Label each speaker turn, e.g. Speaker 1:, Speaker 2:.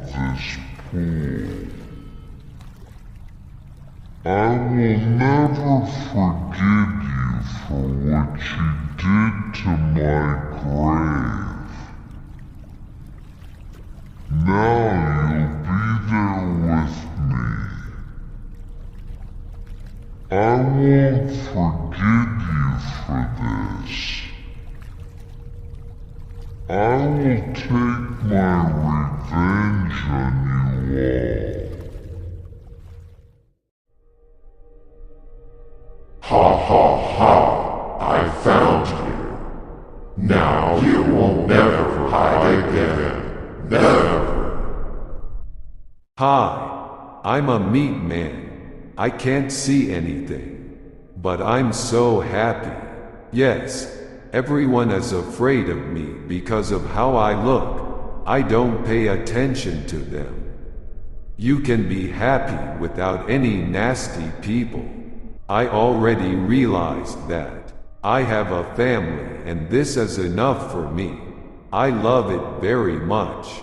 Speaker 1: this pool. I will never forgive you for what you did to my grave. Now you'll be there with me. I won't forgive you for this. I will take my revenge on you all.
Speaker 2: Ha ha ha! I found you. Now you will never hide again. Never.
Speaker 3: Hi, I'm a meat man. I can't see anything. But I'm so happy. Yes, everyone is afraid of me because of how I look. I don't pay attention to them. You can be happy without any nasty people. I already realized that. I have a family and this is enough for me. I love it very much.